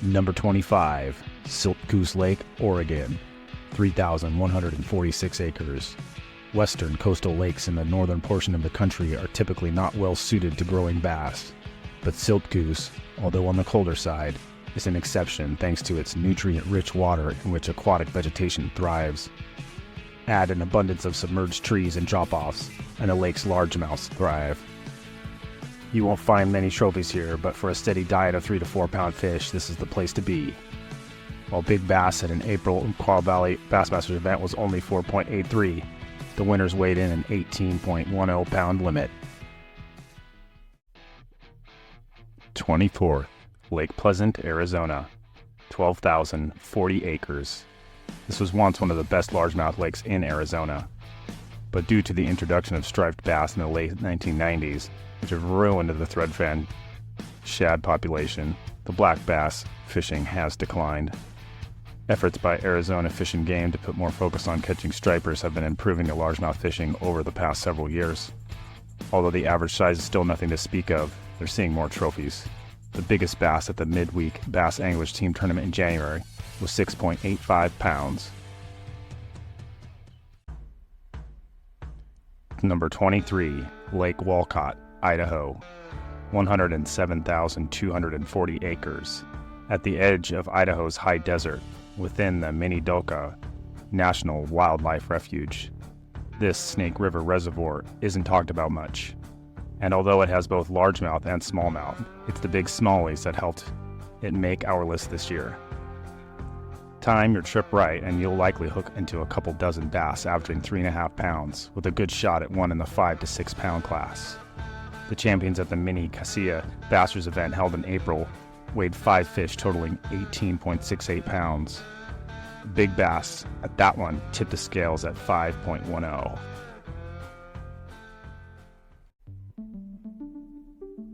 Number 25, Siltcoos Lake, Oregon, 3,146 acres. Western coastal lakes in the northern portion of the country are typically not well suited to growing bass, but Siltcoos, although on the colder side, is an exception thanks to its nutrient-rich water in which aquatic vegetation thrives. Add an abundance of submerged trees and drop-offs, and the lake's largemouths thrive. You won't find many trophies here, but for a steady diet of 3 to 4 pound fish, this is the place to be. While big bass at an April Quail Valley Bassmasters event was only 4.83, the winners weighed in an 18.10 pound limit. 24th, Lake Pleasant, Arizona, 12,040 acres. This was once one of the best largemouth lakes in Arizona, but due to the introduction of striped bass in the late 1990s, which have ruined the threadfin shad population, the black bass fishing has declined. Efforts by Arizona Fish and Game to put more focus on catching stripers have been improving the largemouth fishing over the past several years. Although the average size is still nothing to speak of, they're seeing more trophies. The biggest bass at the midweek Bass Anglers Team Tournament in January was 6.85 pounds. Number 23, Lake Walcott, Idaho, 107,240 acres. At the edge of Idaho's high desert, within the Minidoka National Wildlife Refuge. This Snake River Reservoir isn't talked about much, and although it has both largemouth and smallmouth, it's the big smallies that helped it make our list this year. Time your trip right and you'll likely hook into a couple dozen bass averaging 3.5 pounds, with a good shot at one in the 5 to 6 pound class. The champions at the Mini Casilla Bassers event held in April weighed 5 fish totaling 18.68 pounds. The big bass at that one tipped the scales at 5.10.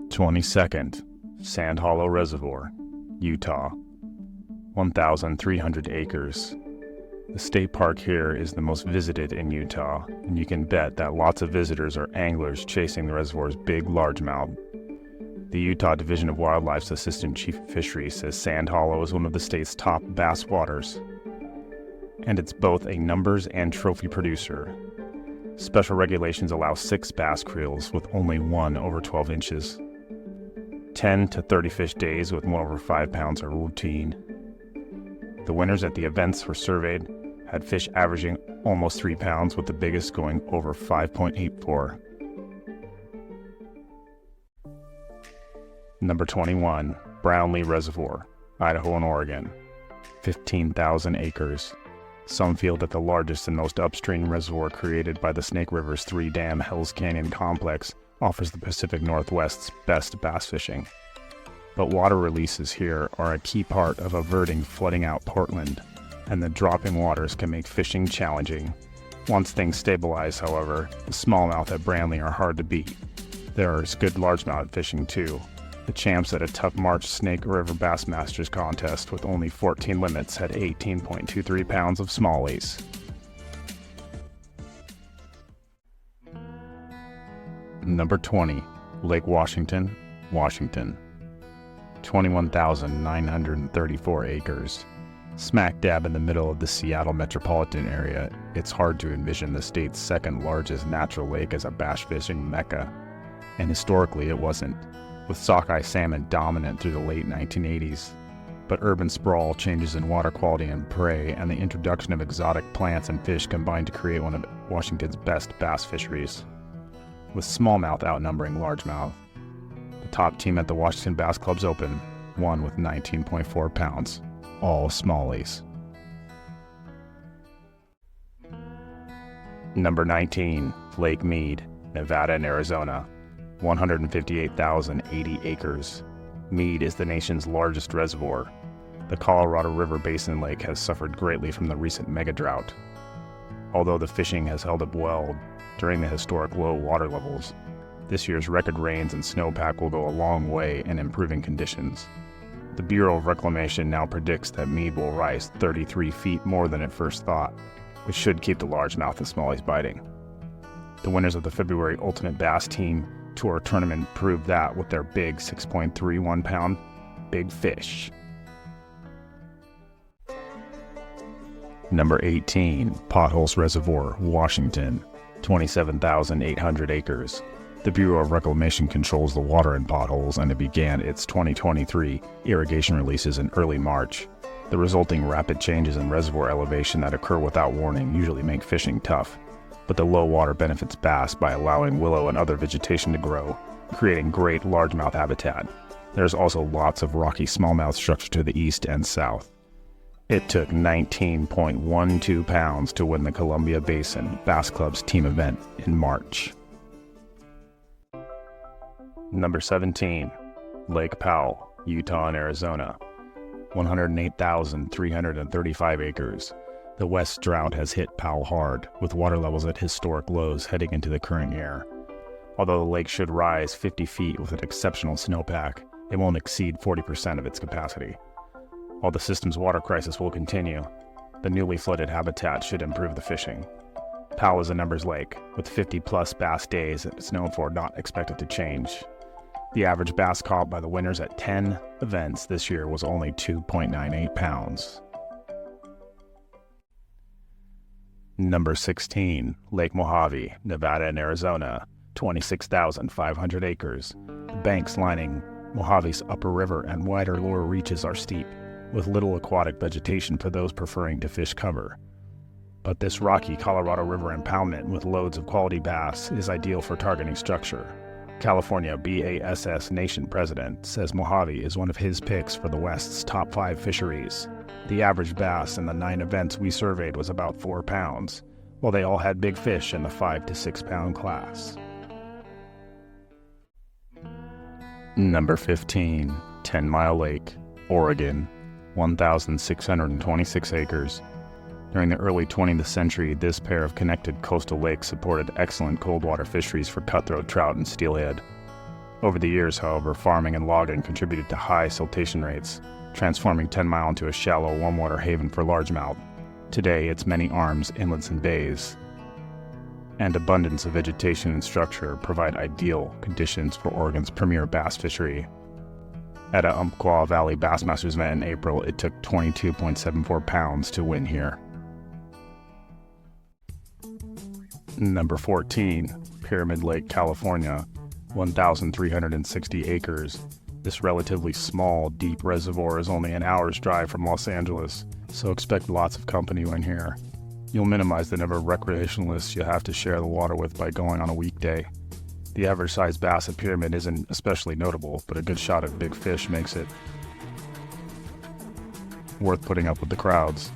22nd, Sand Hollow Reservoir, Utah, 1,300 acres. The state park here is the most visited in Utah, and you can bet that lots of visitors are anglers chasing the reservoir's big largemouth. The Utah Division of Wildlife's Assistant Chief of Fisheries says Sand Hollow is one of the state's top bass waters, and it's both a numbers and trophy producer. Special regulations allow 6 bass creels with only one over 12 inches. 10 to 30 fish days with one over 5 pounds are routine. The winners at the events were surveyed had fish averaging almost 3 pounds, with the biggest going over 5.84. Number 21, Brownlee Reservoir, Idaho and Oregon, 15,000 acres. Some feel that the largest and most upstream reservoir created by the Snake River's 3-dam Hells Canyon complex offers the Pacific Northwest's best bass fishing. But water releases here are a key part of averting flooding out Portland, and the dropping waters can make fishing challenging. Once things stabilize, however, the smallmouth at Brownlee are hard to beat. There is good largemouth fishing too. The champs at a tough March Snake River Bassmasters contest with only 14 limits had 18.23 pounds of smallies. Number 20, Lake Washington, Washington, 21,934 acres. Smack dab in the middle of the Seattle metropolitan area, it's hard to envision the state's second largest natural lake as a bass fishing mecca. And historically it wasn't, with sockeye salmon dominant through the late 1980s. But urban sprawl, changes in water quality and prey, and the introduction of exotic plants and fish combined to create one of Washington's best bass fisheries, with smallmouth outnumbering largemouth. The top team at the Washington Bass Club's Open won with 19.4 pounds, all smallies. Number 19, Lake Mead, Nevada and Arizona, 158,080 acres. Mead is the nation's largest reservoir. The Colorado River Basin Lake has suffered greatly from the recent mega drought. Although the fishing has held up well during the historic low water levels, this year's record rains and snowpack will go a long way in improving conditions. The Bureau of Reclamation now predicts that Mead will rise 33 feet more than at first thought, which should keep the largemouth and smallies biting. The winners of the February Ultimate Bass Team Tour Tournament proved that with their big 6.31 pound big fish. Number 18, Potholes Reservoir, Washington, 27,800 acres. The Bureau of Reclamation controls the water in potholes, and it began its 2023 irrigation releases in early March. The resulting rapid changes in reservoir elevation that occur without warning usually make fishing tough, but the low water benefits bass by allowing willow and other vegetation to grow, creating great largemouth habitat. There's also lots of rocky smallmouth structure to the east and south. It took 19.12 pounds to win the Columbia Basin Bass Club's team event in March. Number 17, Lake Powell, Utah and Arizona, 108,335 acres. The west drought has hit Powell hard, with water levels at historic lows heading into the current year. Although the lake should rise 50 feet with an exceptional snowpack, it won't exceed 40% of its capacity. While the system's water crisis will continue, the newly flooded habitat should improve the fishing. Powell is a numbers lake, with 50-plus bass days that it's known for not expected to change. The average bass caught by the winners at 10 events this year was only 2.98 pounds. Number 16, Lake Mojave, Nevada and Arizona, 26,500 acres. The banks lining Mojave's upper river and wider lower reaches are steep, with little aquatic vegetation for those preferring to fish cover. But this rocky Colorado River impoundment with loads of quality bass is ideal for targeting structure. California BASS Nation president says Mojave is one of his picks for the West's top 5 fisheries. The average bass in the 9 events we surveyed was about 4 pounds, while they all had big fish in the 5 to 6 pound class. Number 15, 10 Mile Lake, Oregon, 1,626 acres. During the early 20th century, this pair of connected coastal lakes supported excellent cold water fisheries for cutthroat trout and steelhead. Over the years, however, farming and logging contributed to high siltation rates, transforming 10 Mile into a shallow, warm-water haven for largemouth. Today, its many arms, inlets, and bays, and abundance of vegetation and structure provide ideal conditions for Oregon's premier bass fishery. At a Umpqua Valley Bassmasters event in April, it took 22.74 pounds to win here. Number 14, Pyramid Lake, California, 1,360 acres. This relatively small, deep reservoir is only an hour's drive from Los Angeles, so expect lots of company when here. You'll minimize the number of recreationalists you have to share the water with by going on a weekday. The average size bass at Pyramid isn't especially notable, but a good shot at big fish makes it worth putting up with the crowds.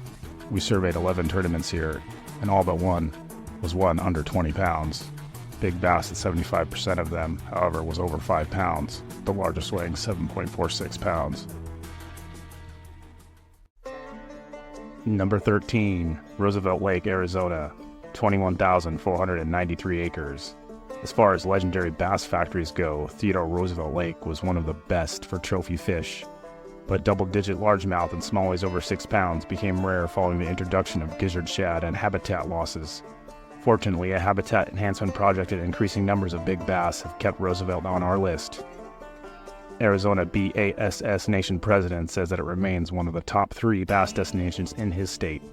We surveyed 11 tournaments here, and all but one was one under 20 pounds. Big bass at 75% of them, however, was over 5 pounds, the largest weighing 7.46 pounds. Number 13, Roosevelt Lake, Arizona, 21,493 acres. As far as legendary bass factories go, Theodore Roosevelt Lake was one of the best for trophy fish, but double-digit largemouth and smallies over 6 pounds became rare following the introduction of gizzard shad and habitat losses. Fortunately, a habitat enhancement project and increasing numbers of big bass have kept Roosevelt on our list. Arizona BASS Nation president says that it remains one of the top 3 bass destinations in his state.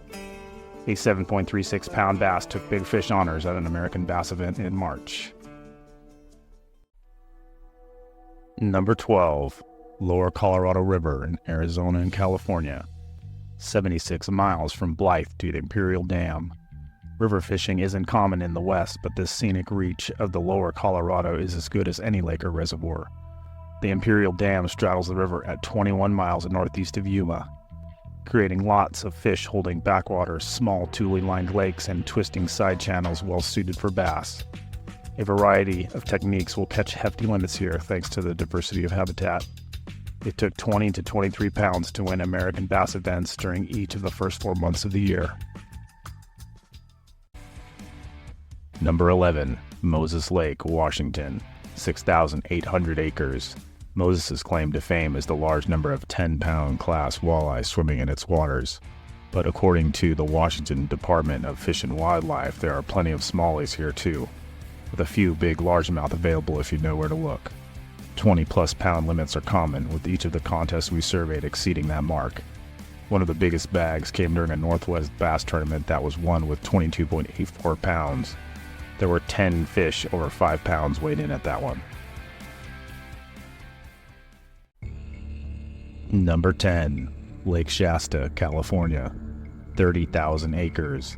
A 7.36 pound bass took big fish honors at an American bass event in March. Number 12, Lower Colorado River in Arizona and California, 76 miles from Blythe to the Imperial Dam. River fishing isn't common in the West, but this scenic reach of the Lower Colorado is as good as any lake or reservoir. The Imperial Dam straddles the river at 21 miles northeast of Yuma, creating lots of fish holding backwaters, small tule-lined lakes, and twisting side channels well suited for bass. A variety of techniques will catch hefty limits here thanks to the diversity of habitat. It took 20 to 23 pounds to win American bass events during each of the first 4 months of the year. Number 11, Moses Lake, Washington, 6,800 acres. Moses' claim to fame is the large number of 10-pound class walleye swimming in its waters. But according to the Washington Department of Fish and Wildlife, there are plenty of smallies here too, with a few big largemouth available if you know where to look. 20-plus pound limits are common, with each of the contests we surveyed exceeding that mark. One of the biggest bags came during a Northwest bass tournament that was won with 22.84 pounds. There were 10 fish over 5 pounds weighed in at that one. Number 10, Lake Shasta, California, 30,000 acres.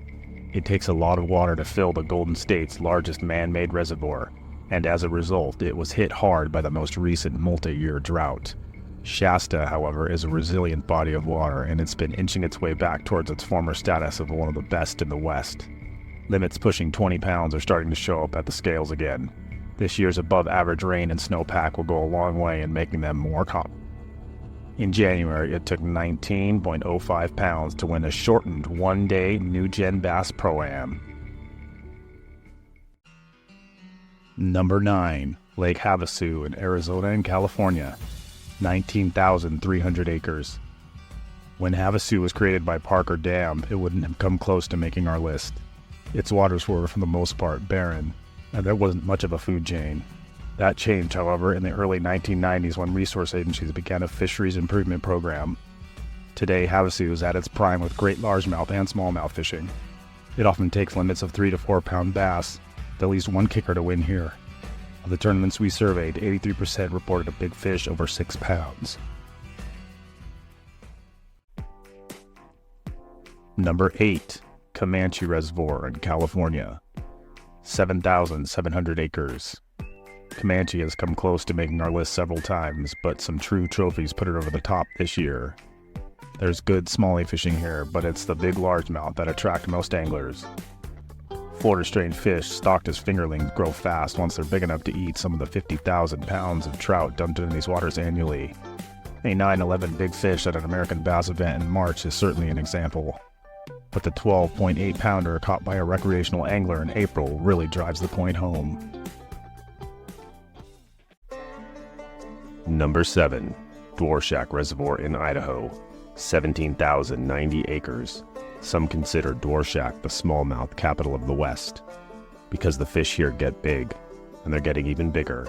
It takes a lot of water to fill the Golden State's largest man-made reservoir, and as a result, it was hit hard by the most recent multi-year drought. Shasta, however, is a resilient body of water, and it's been inching its way back towards its former status of one of the best in the West. Limits pushing 20 pounds are starting to show up at the scales again. This year's above-average rain and snowpack will go a long way in making them more common. In January, it took 19.05 pounds to win a shortened one-day New Gen Bass Pro-Am. Number 9, Lake Havasu in Arizona and California, 19,300 acres. When Havasu was created by Parker Dam, it wouldn't have come close to making our list. Its waters were, for the most part, barren, and there wasn't much of a food chain. That changed, however, in the early 1990s when resource agencies began a fisheries improvement program. Today, Havasu is at its prime with great largemouth and smallmouth fishing. It often takes limits of 3 to 4 pound bass, with at least one kicker to win here. Of the tournaments we surveyed, 83% reported a big fish over 6 pounds. Number 8, Comanche Reservoir in California, 7,700 acres. Comanche has come close to making our list several times, but some true trophies put it over the top this year. There's good smallie fishing here, but it's the big largemouth that attract most anglers. Florida-strained fish stocked as fingerlings grow fast once they're big enough to eat some of the 50,000 pounds of trout dumped in these waters annually. A 9/11 big fish at an American bass event in March is certainly an example. But the 12.8 pounder caught by a recreational angler in April really drives the point home. Number 7, Dvorak Reservoir in Idaho, 17,090 acres. Some consider Dvorak the smallmouth capital of the West, because the fish here get big, and they're getting even bigger.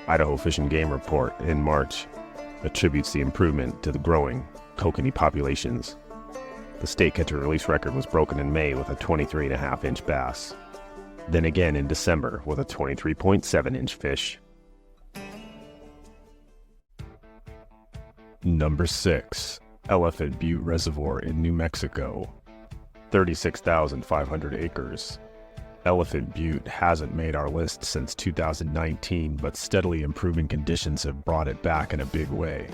Idaho Fish and Game Report in March attributes the improvement to the growing kokanee populations. The state catch-and-release record was broken in May with a 23.5-inch bass. Then again in December with a 23.7-inch fish. Number 6, Elephant Butte Reservoir in New Mexico, 36,500 acres. Elephant Butte hasn't made our list since 2019, but steadily improving conditions have brought it back in a big way.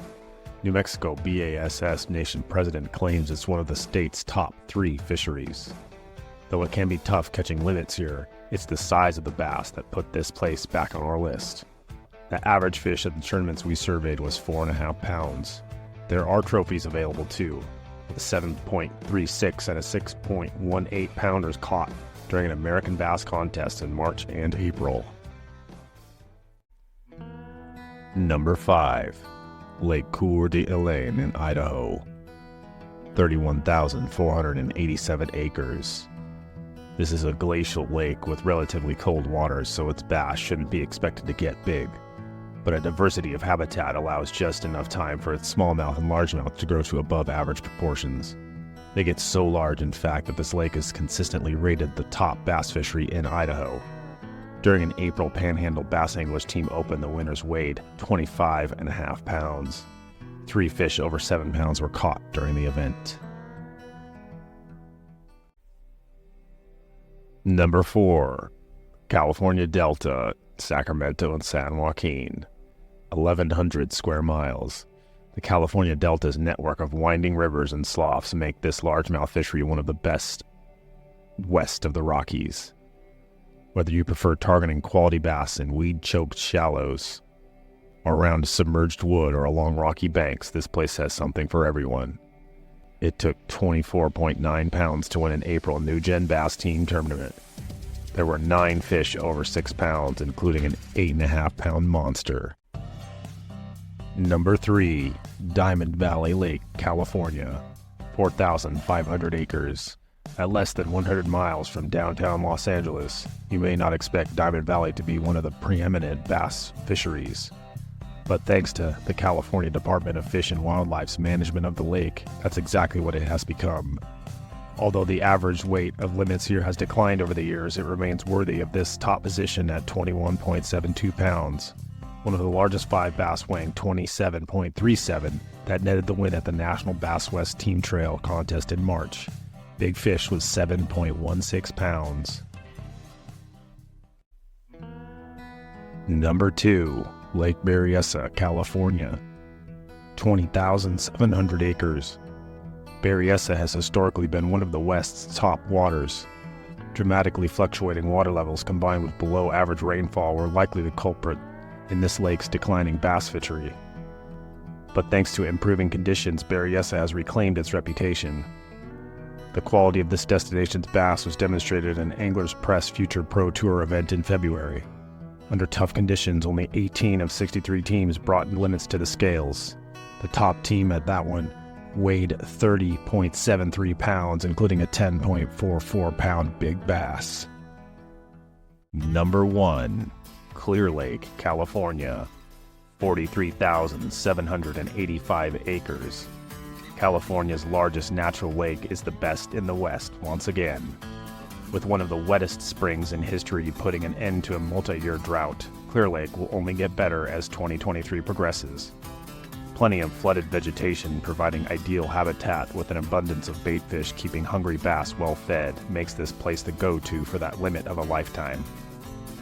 New Mexico BASS Nation President claims it's one of the state's top 3 fisheries. Though it can be tough catching limits here, it's the size of the bass that put this place back on our list. The average fish at the tournaments we surveyed was 4.5 pounds. There are trophies available too, with a 7.36 and a 6.18 pounders caught during an American bass contest in March and April. Number 5, Lake Coeur d'Alene in Idaho, 31,487 acres. This is a glacial lake with relatively cold waters, so its bass shouldn't be expected to get big. But a diversity of habitat allows just enough time for its smallmouth and largemouth to grow to above average proportions. They get so large, in fact, that this lake is consistently rated the top bass fishery in Idaho. During an April Panhandle Bass Anglers team open, the winners weighed 25.5 pounds. 3 fish over 7 pounds were caught during the event. Number 4, California Delta, Sacramento and San Joaquin, 1,100 square miles. The California Delta's network of winding rivers and sloughs make this largemouth fishery one of the best west of the Rockies. Whether you prefer targeting quality bass in weed-choked shallows, or around submerged wood or along rocky banks, this place has something for everyone. It took 24.9 pounds to win an April New Gen Bass Team tournament. There were 9 fish over 6 pounds, including an 8.5 pound monster. Number 3, Diamond Valley Lake, California, 4,500 acres. At less than 100 miles from downtown Los Angeles, you may not expect Diamond Valley to be one of the preeminent bass fisheries. But thanks to the California Department of Fish and Wildlife's management of the lake, that's exactly what it has become. Although the average weight of limits here has declined over the years, it remains worthy of this top position at 21.72 pounds. One of the largest 5 bass weighing 27.37 that netted the win at the National Bass West Team Trail contest in March. Big fish was 7.16 pounds. Number 2. Lake Berryessa, California. 20,700 acres. Berryessa has historically been one of the West's top waters. Dramatically fluctuating water levels combined with below-average rainfall were likely the culprit in this lake's declining bass fishery. But thanks to improving conditions, Berryessa has reclaimed its reputation. The quality of this destination's bass was demonstrated in Anglers Press Future Pro Tour event in February. Under tough conditions, only 18 of 63 teams brought limits to the scales. The top team at that one weighed 30.73 pounds, including a 10.44 pound big bass. Number 1. Clear Lake, California. 43,785 acres. California's largest natural lake is the best in the West once again, with one of the wettest springs in history putting an end to a multi-year drought. Clear Lake will only get better as 2023 progresses. Plenty of flooded vegetation providing ideal habitat with an abundance of bait fish keeping hungry bass well fed makes this place the go-to for that limit of a lifetime.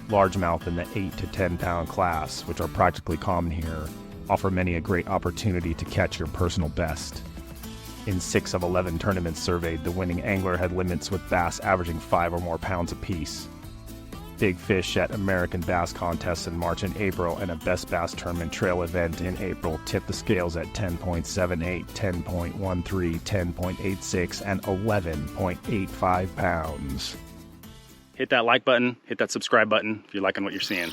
Largemouth in the 8 to 10 pound class, which are practically common here, offer many a great opportunity to catch your personal best. In 6 of 11 tournaments surveyed, the winning angler had limits with bass averaging 5 or more pounds apiece. Big fish at American Bass Contests in March and April and a Best Bass Tournament Trail event in April tipped the scales at 10.78, 10.13, 10.86, and 11.85 pounds. Hit that like button, hit that subscribe button if you're liking what you're seeing.